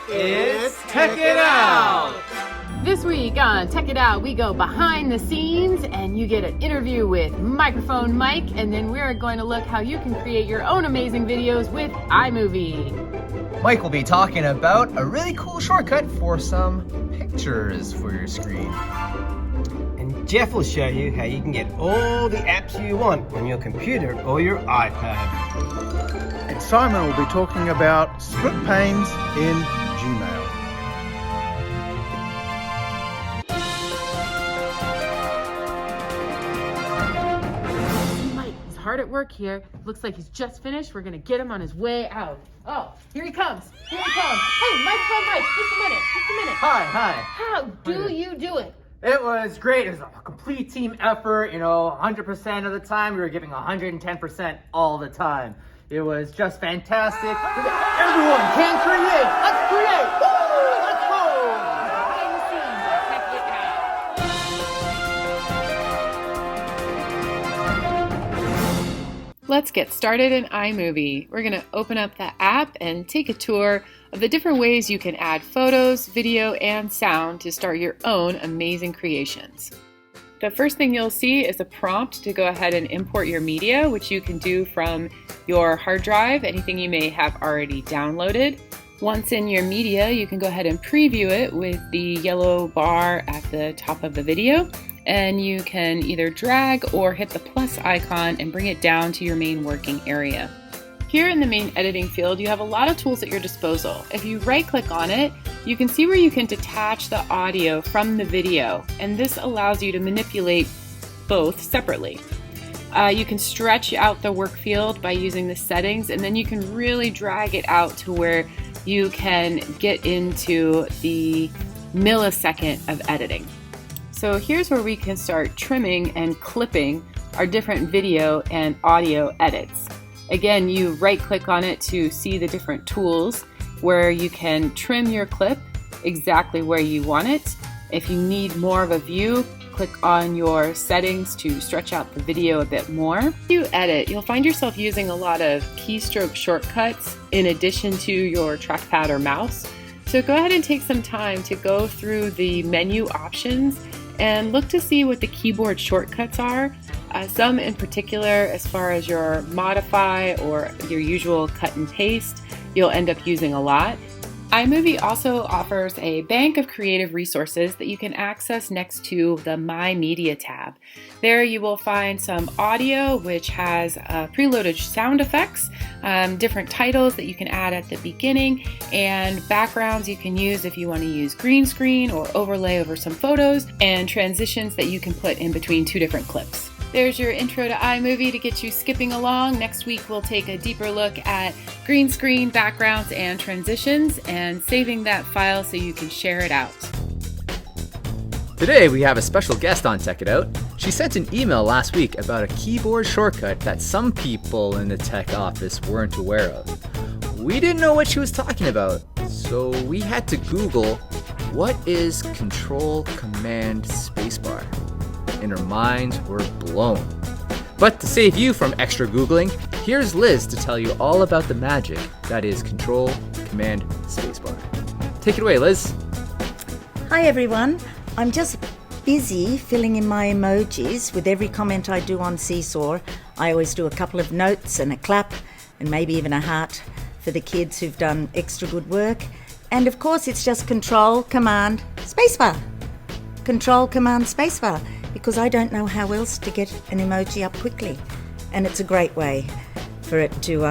It's Tech It Out! This week on Tech It Out, we go behind the scenes and you get an interview with Microphone Mike, and then we're going to look how you can create your own amazing videos with iMovie. Mike will be talking about a really cool shortcut for some pictures for your screen. And Jeff will show you how you can get all the apps you want on your computer or your iPad. And Simon will be talking about split panes in Gmail. Mike is hard at work here. Looks like he's just finished. We're going to get him on his way out. Oh, here he comes. Here he comes. Hey, Microphone Mike, just a minute. Hi. How do you do it? It was great. It was a complete team effort. 100% of the time. We were giving 110% all the time. It was just fantastic. Everyone can create. Let's create. Woo! Let's go. Behind the scenes at Tech It Out. Let's get started in iMovie. We're going to open up the app and take a tour of the different ways you can add photos, video, and sound to start your own amazing creations. The first thing you'll see is a prompt to go ahead and import your media, which you can do from your hard drive, anything you may have already downloaded. Once in your media, you can go ahead and preview it with the yellow bar at the top of the video, and you can either drag or hit the plus icon and bring it down to your main working area. Here in the main editing field, you have a lot of tools at your disposal. If you right-click on it, you can see where you can detach the audio from the video, and this allows you to manipulate both separately. You can stretch out the work field by using the settings, and then you can really drag it out to where you can get into the millisecond of editing. So here's where we can start trimming and clipping our different video and audio edits. Again, you right-click on it to see the different tools where you can trim your clip exactly where you want it. If you need more of a view, click on your settings to stretch out the video a bit more. If you edit, you'll find yourself using a lot of keystroke shortcuts in addition to your trackpad or mouse. So go ahead and take some time to go through the menu options and look to see what the keyboard shortcuts are. Some in particular, as far as your modify or your usual cut and paste, you'll end up using a lot. iMovie also offers a bank of creative resources that you can access next to the My Media tab. There you will find some audio, which has preloaded sound effects, different titles that you can add at the beginning, and backgrounds you can use if you want to use green screen or overlay over some photos, and transitions that you can put in between two different clips. There's your intro to iMovie to get you skipping along. Next week we'll take a deeper look at green screen, backgrounds, and transitions, and saving that file so you can share it out. Today we have a special guest on Tech It Out. She sent an email last week about a keyboard shortcut that some people in the tech office weren't aware of. We didn't know what she was talking about, so we had to Google, what is Control-Command Spacebar? And our minds were blown. But to save you from extra Googling, here's Liz to tell you all about the magic that is Control-Command Spacebar. Take it away, Liz. Hi everyone. I'm just busy filling in my emojis. With every comment I do on Seesaw, I always do a couple of notes and a clap and maybe even a heart for the kids who've done extra good work. And of course it's just Control, Command, Spacebar. Control, Command, Spacebar. Because I don't know how else to get an emoji up quickly. And it's a great way for it to,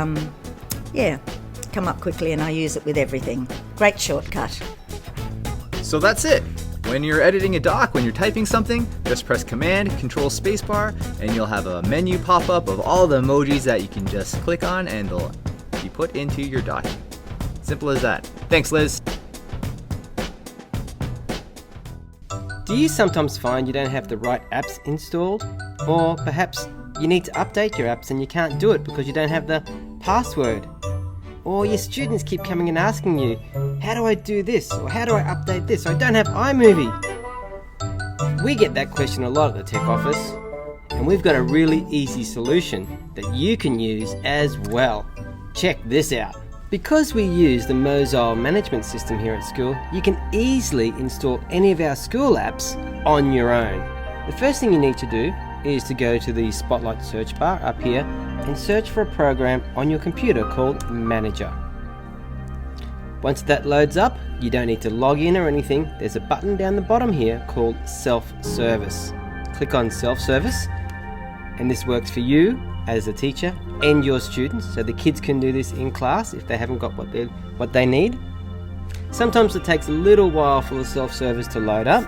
come up quickly, and I use it with everything. Great shortcut. So that's it. When you're editing a doc, when you're typing something, just press Command, Control, Spacebar, and you'll have a menu pop up of all the emojis that you can just click on and they'll be put into your document. Simple as that. Thanks, Liz. Do you sometimes find you don't have the right apps installed? Or perhaps you need to update your apps and you can't do it because you don't have the password? Or your students keep coming and asking you, how do I do this? Or how do I update this? I don't have iMovie. We get that question a lot at the tech office, and we've got a really easy solution that you can use as well. Check this out. Because we use the Mozile management system here at school, you can easily install any of our school apps on your own. The first thing you need to do is to go to the Spotlight search bar up here and search for a program on your computer called Manager. Once that loads up, you don't need to log in or anything. There's a button down the bottom here called Self-Service. Click on Self-Service, and this works for you as a teacher and your students, so the kids can do this in class if they haven't got what they need. Sometimes it takes a little while for the self-service to load up.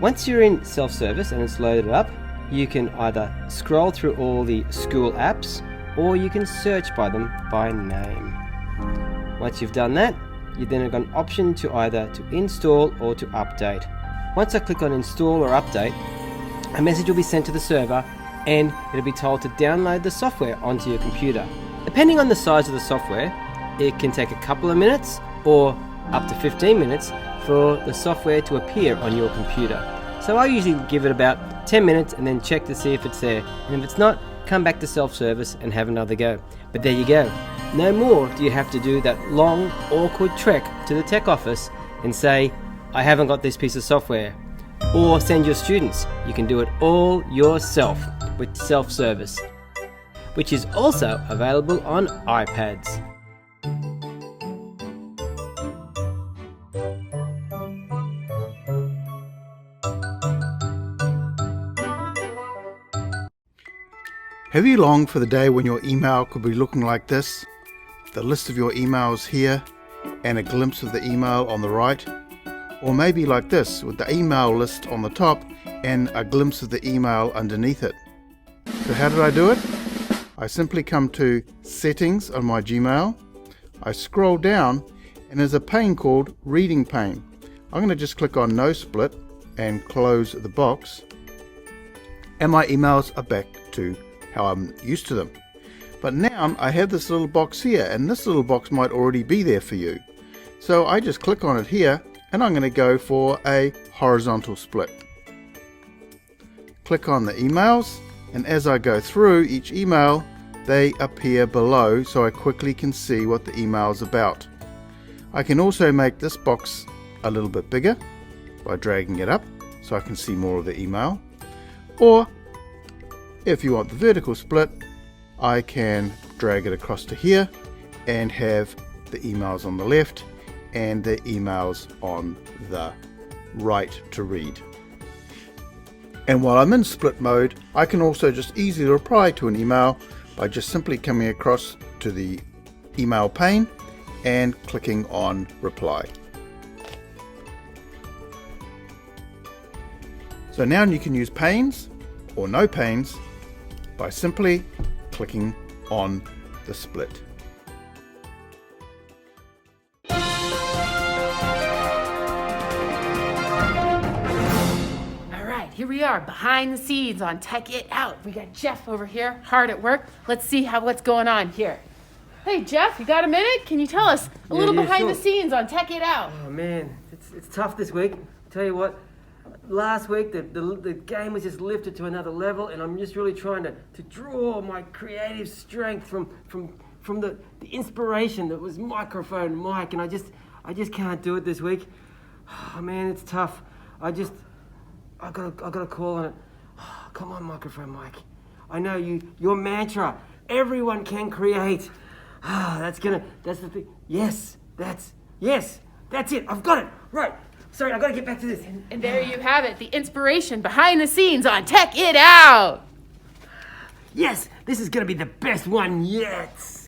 Once you're in self-service and it's loaded up, you can either scroll through all the school apps or you can search by them by name. Once you've done that, you then have got an option to either to install or to update. Once I click on install or update, a message will be sent to the server and it'll be told to download the software onto your computer. Depending on the size of the software, it can take a couple of minutes or up to 15 minutes for the software to appear on your computer. So I usually give it about 10 minutes and then check to see if it's there. And if it's not, come back to self-service and have another go. But there you go. No more do you have to do that long, awkward trek to the tech office and say, I haven't got this piece of software. Or send your students. You can do it all yourself with self-service, which is also available on iPads. Have you longed for the day when your email could be looking like this? The list of your emails here and a glimpse of the email on the right? Or maybe like this, with the email list on the top and a glimpse of the email underneath it. So how did I do it? I simply come to Settings on my Gmail. I scroll down and there's a pane called Reading Pane. I'm going to just click on No Split and close the box. And my emails are back to how I'm used to them. But now I have this little box here, and this little box might already be there for you. So I just click on it here, and I'm going to go for a horizontal split. Click on the emails, and as I go through each email, they appear below so I quickly can see what the email is about. I can also make this box a little bit bigger by dragging it up so I can see more of the email. Or if you want the vertical split, I can drag it across to here and have the emails on the left and the emails on the right to read. And while I'm in split mode, I can also just easily reply to an email by just simply coming across to the email pane and clicking on reply. So now you can use panes or no panes by simply clicking on the split. Here we are, behind the scenes on Tech It Out. We got Jeff over here, hard at work. Let's see what's going on here. Hey Jeff, you got a minute? Can you tell us a little behind the scenes on Tech It Out? Oh man, it's tough this week. Tell you what, last week the game was just lifted to another level, and I'm just really trying to draw my creative strength from the inspiration that was microphone mic, and I just can't do it this week. Oh man, it's tough. I got a call on it. Oh, come on, microphone mic. I know your mantra. Everyone can create. That's the thing. Yes, that's it. I've got it. Right. Sorry, I've got to get back to this. And there you have it, the inspiration behind the scenes on Tech It Out. Yes, this is going to be the best one yet.